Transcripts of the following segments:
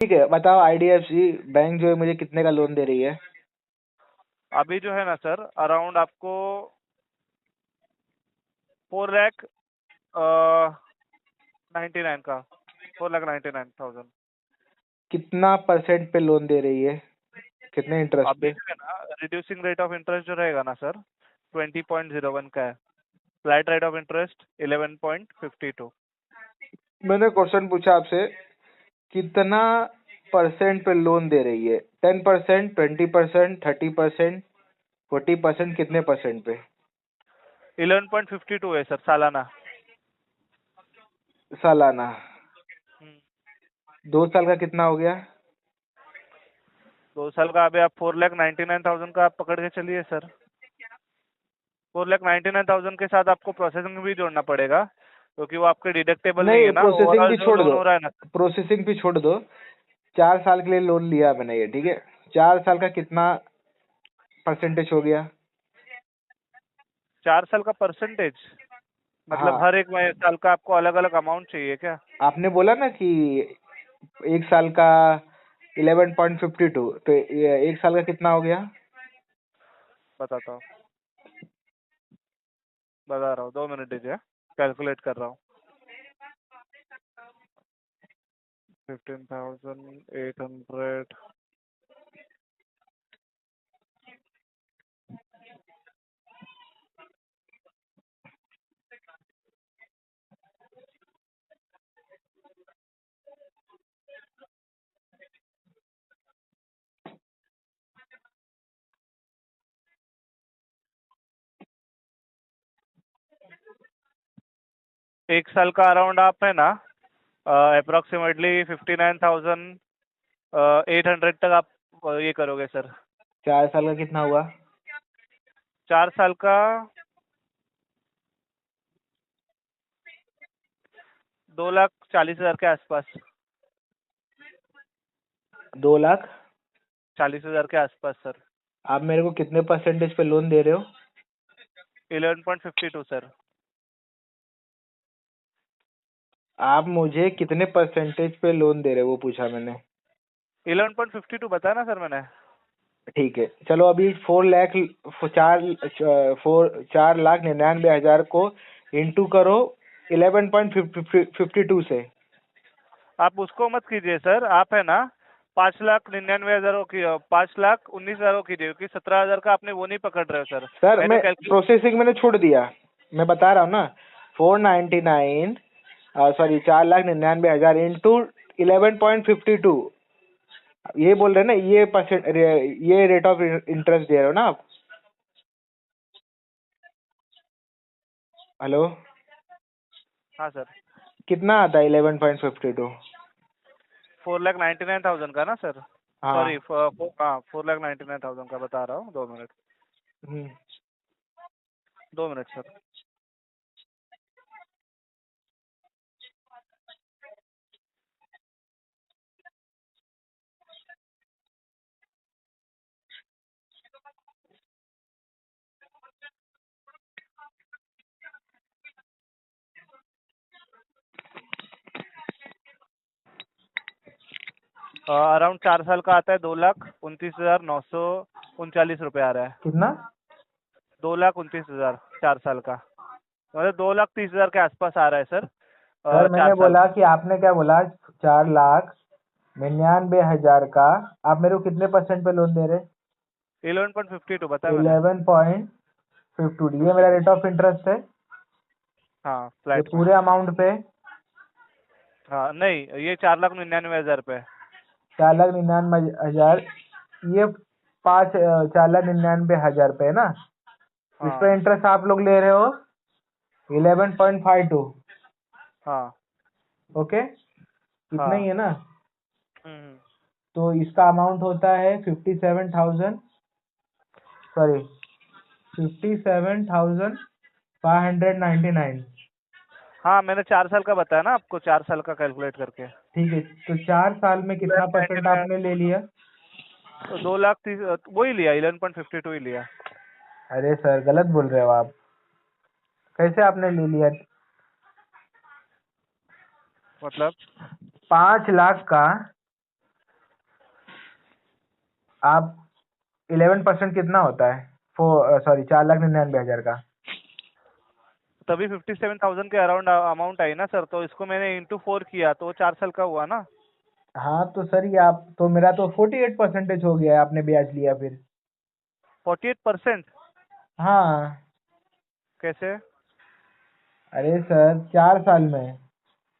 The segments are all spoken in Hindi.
ठीक है, बताओ आईडीएफसी बैंक जो है मुझे कितने का लोन दे रही है? अभी जो है ना सर, अराउंड आपको 4 लाख 99 का, 4,99,000। कितना परसेंट पे लोन दे रही है? कितने इंटरेस्ट अभी पे? जो है ना, रिड्यूसिंग रेट ऑफ इंटरेस्ट जो रहेगा ना सर, 20.01 का है। Flat rate of interest 11.52। मैंने क्वेश्चन पूछा आपसे, कितना परसेंट पे लोन दे रही है? 10%, 20%, 30%, 40%, कितने परसेंट पे? 11.52 है सर, सालाना। सालाना। हम्म, 2 साल का कितना हो गया? 2 साल का अभी आप 4,99,000 का आप पकड़ के चलिए सर। 4,99,000 के साथ आपको प्रोसेसिंग भी जोड़ना पड़ेगा, क्योंकि वो आपके डिडक्टेबल नहीं नहीं, है ना, प्रोसेसिंग ओवरऑल भी जो छोड़ लोन दो। हो रहा है ना। प्रोसेसिंग भी छोड़ दो। 4 साल के लिए लोन लिया मैंने ये, ठीक है। 4 साल का कितना परसेंटेज हो गया? 4 साल का परसेंटेज मतलब हाँ, हर एक साल का आपको अलग अलग अमाउंट चाहिए क्या? आपने बोला ना कि 1 साल का 11.52, तो ये 1 साल का कितना हो गया? बताता हूँ, बता रहा हूँ, 2 मिनट दीजिए, कैलकुलेट कर रहा हूँ। 15,800। एक साल का अराउंड आप है ना, अप्रोक्सीमेटली 59,800 तक आप ये करोगे सर। 4 साल का कितना हुआ? 4 साल का 2,40,000 के आसपास। 2 लाख। 40,000 के आसपास सर। आप मेरे को कितने परसेंटेज पे लोन दे रहे हो? 11.52 सर। आप मुझे कितने परसेंटेज पे लोन दे रहे हो वो पूछा मैंने। 11.52 बताया ना सर मैंने। ठीक है, चलो अभी 4 लाख, 4,99,000 को इंटू करो 11.52 से। आप उसको मत कीजिए सर, आप है ना 5,99,000 की, 5,19,000 कीजिए, क्योंकि 17,000 का आपने वो नहीं पकड़ रहे हो सर। सर मैंने मैं कैलकुलेट। प्रोसेसिंग मैंने छोड़ दिया, मैं बता रहा हूँ ना। 499, सॉरी 4,99,000 इंटू 11.52, ये बोल रहे हैं ना, ये परसेंट, ये रेट ऑफ इंटरेस्ट दे रहे हो ना आप? हेलो? हाँ सर। कितना आता है 11.52? 4,99,000 का ना सर। सॉरी, हाँ। हाँ 4,99,000 का बता रहा हूँ, 2 मिनट। हम्म। 2 मिनट सर। अराउंड 4 साल का आता है 2,29,939 रुपये आ रहा है। कितना? 2,29,000 4 साल का, मतलब 2,30,000 के आसपास आ रहा है सर। सर चार मैंने साल बोला कि आपने क्या बोला, 4,99,000 का। आप मेरे को कितने परसेंट पे लोन दे रहे? 11.52 बताया मैंने। 11.52, ये मेरा 52। रेट ऑफ इंटरेस्ट है। हाँ, ये फ्लैट में। पूरे अमाउंट पे? हाँ नहीं, ये 4,99,000 रुपये। 4,99,000, ये 4,99,000 पे है ना? इस पे हाँ इंटरेस्ट आप लोग ले रहे हो 11.52। हाँ ओके, इतना ही हाँ। है ना? हम्म। तो इसका अमाउंट होता है 57,000, सॉरी 57,599। हाँ, मैंने 4 साल का बताया ना आपको, 4 साल का कैलकुलेट करके। ठीक है, तो 4 साल में कितना परसेंट 2,99,000, आपने ले लिया? तो 2,30,000 वही लिया, 11.52 ही लिया। अरे सर, गलत बोल रहे हो आप। कैसे आपने ले लिया? मतलब 5 लाख का आप 11% कितना होता है? 4,99,000 का। तभी 57,000 के अराउंड अमाउंट आई ना सर, तो इसको मैंने इंटू 4 किया तो 4 साल का हुआ ना। हाँ तो सर ये आप तो मेरा तो 48% हो गया है, आपने ब्याज लिया फिर। 48%? हाँ। कैसे? अरे सर 4 साल में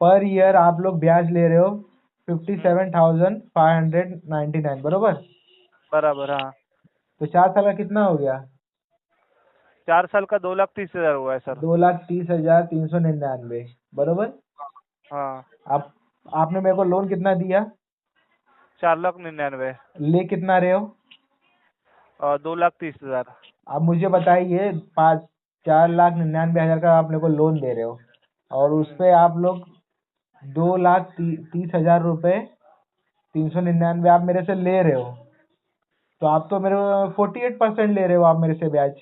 पर ईयर आप लोग ब्याज ले रहे हो 57,599, बरोबर? बराबर, हाँ। तो 4 साल का कितना हो गया? 4 साल का 2,30,000 हुआ है सर। 2,30,399, बरोबर। हाँ। आप आपने मेरे को लोन कितना दिया? 4,99,000। ले कितना रहे हो? और 2,30,000। आप मुझे बताइए, 4,99,000 का आप मेरे को लोन दे रहे हो और उस पे आप लोग 2,30,000 399 आप मेरे से ले रहे हो, तो आप तो मेरे 48% ले रहे हो आप मेरे से ब्याज।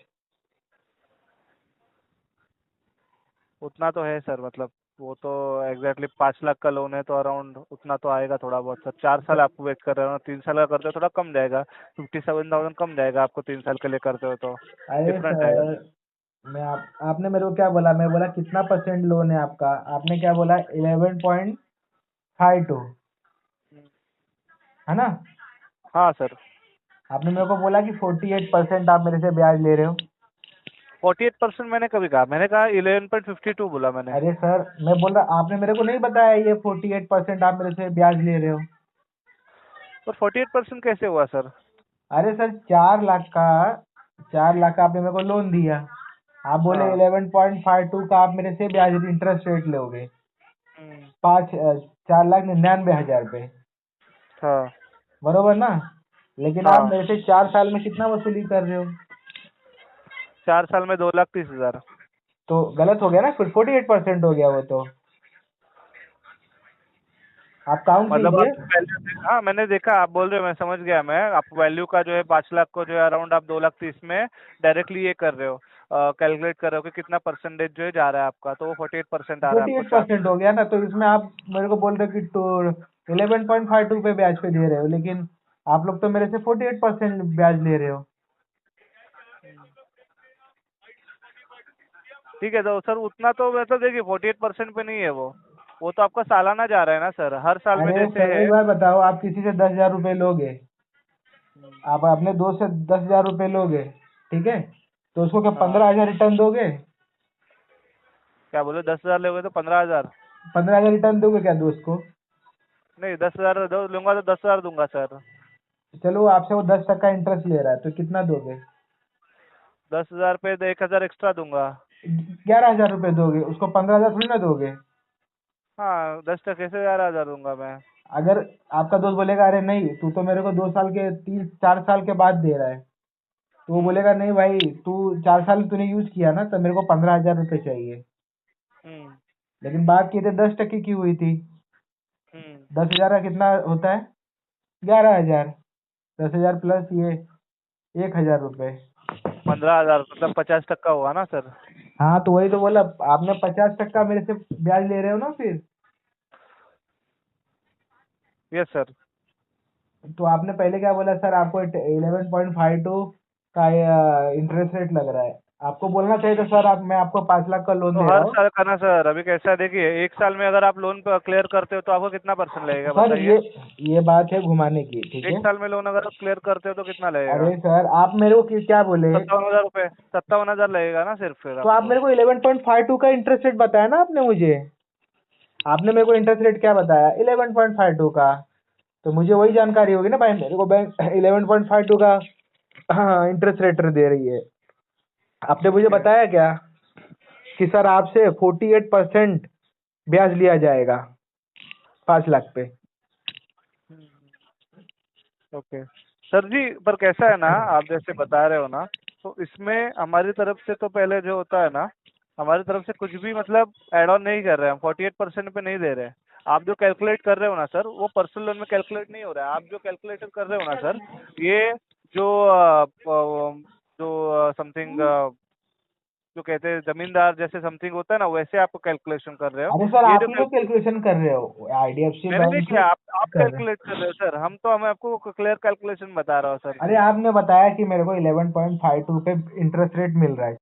उतना तो है सर, मतलब वो तो एग्जैक्टली 5 लाख का लोन है तो अराउंड उतना तो आएगा थोड़ा बहुत सर। 4 साल आपको वेट कर रहे हो ना, 3 साल का करते हो थोड़ा कम जाएगा। 57,000 कम जाएगा आपको, 3 साल के लिए करते हो तो अरे डिफरेंट आएगा। सर, आपने मेरे को क्या बोला? मैं बोला कितना परसेंट लोन है आपका? आपने क्या बोला? 11.52, है ना? हाँ सर। आपने मेरे को बोला कि 48% आप मेरे से ब्याज ले रहे हो। 48% मैंने कभी कहा? मैंने कहा 11.52 बोला मैंने। अरे सर मैं बोल रहा, आपने मेरे को नहीं बताया ये 48% आप मेरे से ब्याज ले रहे हो। पर 48% कैसे हुआ सर? अरे सर 4 लाख का आपने मेरे को लोन दिया, आप बोले हाँ। 11.52 का आप मेरे से ब्याज इंटरेस्ट रेट लोगे। हम्म, 4,99,000 पे, हाँ। बरोबर ना? लेकिन आप हाँ, मेरे से 4 साल में कितना वसूली कर रहे हो? 4 साल में 2,30,000। तो गलत हो गया ना, फिर 48% हो गया वो तो। आप काउंट मतलब आप कीजिए। वैल्यू, हाँ मैंने देखा, आप बोल रहे हो, मैं समझ गया। मैं आप वैल्यू का जो है 5 लाख को जो है अराउंड आप 2,30,000 में डायरेक्टली ये कर रहे हो, कैलकुलेट कर रहे हो कि कितना परसेंटेज जो है जा रहा है आपका, तो वो 48% आ रहा है फोर्टी आपको एट 4। परसेंट हो गया ना, तो इसमें आप मेरे को बोल रहे हो कि तो 11.52 पे ब्याज पे दे रहे हो, लेकिन आप लोग तो मेरे से 48% ब्याज ले रहे हो। ठीक है तो सर उतना तो मतलब देखिए 48% पे नहीं है वो तो आपका सालाना जा रहा है ना सर, हर साल में अरे जैसे सर है। एक बार बताओ, आप किसी से 10,000 रुपये लोगे, आप अपने दोस्त से 10,000 रुपये लोगे, ठीक है? तो उसको क्या हाँ, 15,000 रिटर्न दोगे? क्या बोले? 10,000 लोगे तो 15,000? 15,000 रिटर्न दोगे क्या दोस्त को? नहीं, 10,000 लूंगा तो 10,000 दूंगा सर। चलो आपसे वो 10% इंटरेस्ट ले रहा है, तो कितना दोगे? 10,000 पे 1,000 एक्स्ट्रा दूंगा। 11,000 रुपये दोगे, उसको 15,000 थोड़ी ना दोगे। हाँ, 10 टके से 11,000 दूंगा मैं। अगर आपका दोस्त बोलेगा अरे नहीं तू तो मेरे को 2 साल के 3-4 साल के बाद दे रहा है, तो वो हम्म। बोलेगा नहीं भाई तू 4 साल तूने यूज किया ना, तो मेरे को 15,000 रुपये चाहिए। हम्म। लेकिन बात की थी 10% की हुई थी। हम्म। 10,000 का कितना होता है? 11,000। 10,000 प्लस ये 1,000 रुपये। 15,000 मतलब 50 टका हुआ ना सर? हाँ तो वही तो बोला, आपने 50% मेरे से ब्याज ले रहे हो ना फिर। Yes sir. तो आपने पहले क्या बोला सर? आपको 11.52 का इंटरेस्ट रेट लग रहा है। आपको बोलना चाहिए था सर, मैं आपको 5 लाख का लोन तो दे रहा हर हूँ। साल का ना सर, अभी कैसा है देखिए, 1 साल में अगर आप लोन क्लियर करते हो तो आपको कितना परसेंट लगेगा सर बताइए? ये बात है घुमाने की, ठीक एक है? साल में लोन अगर आप क्लियर करते हो तो कितना लगेगा? अरे सर आप मेरे को क्या बोले? 57,000 रुपये, 57,000 लगेगा ना सिर्फ फिर तो आप आपको। मेरे को 11.52 का इंटरेस्ट रेट बताया ना आपने मुझे। आपने मेरे को इंटरेस्ट रेट क्या बताया? 11.52 का। तो मुझे वही जानकारी होगी ना भाई, मेरे को बैंक 11.52 का हाँ इंटरेस्ट रेट दे रही है। आपने मुझे ओके। बताया क्या कि सर आपसे 48% ब्याज लिया जाएगा 5 लाख पे? ओके सर जी, पर कैसा है ना, आप जैसे बता रहे हो ना, तो इसमें हमारी तरफ से तो पहले जो होता है ना, हमारी तरफ से कुछ भी मतलब एड ऑन नहीं कर रहे हैं हम, 48% पे नहीं दे रहे हैं। आप जो कैलकुलेट कर रहे हो ना सर, वो पर्सनल लोन में कैलकुलेट नहीं हो रहा है। आप जो कैलकुलेटर कर रहे हो ना सर, ये जो जो समथिंग जो कहते हैं जमींदार जैसे समथिंग होता है ना, वैसे आप कैलकुलेशन कर रहे हो। अरे सर ये आप जो ही तो कैलकुलेशन कर रहे हो, IDFC मैंने नहीं बैंक किया, आप कर रहे हो। कैलकुलेट कर रहे हो सर। मैं आपको क्लियर कैलकुलेशन बता रहा हूँ सर अरे जी। आपने बताया कि मेरे को 11.52 पे इंटरेस्ट रेट मिल रहा है।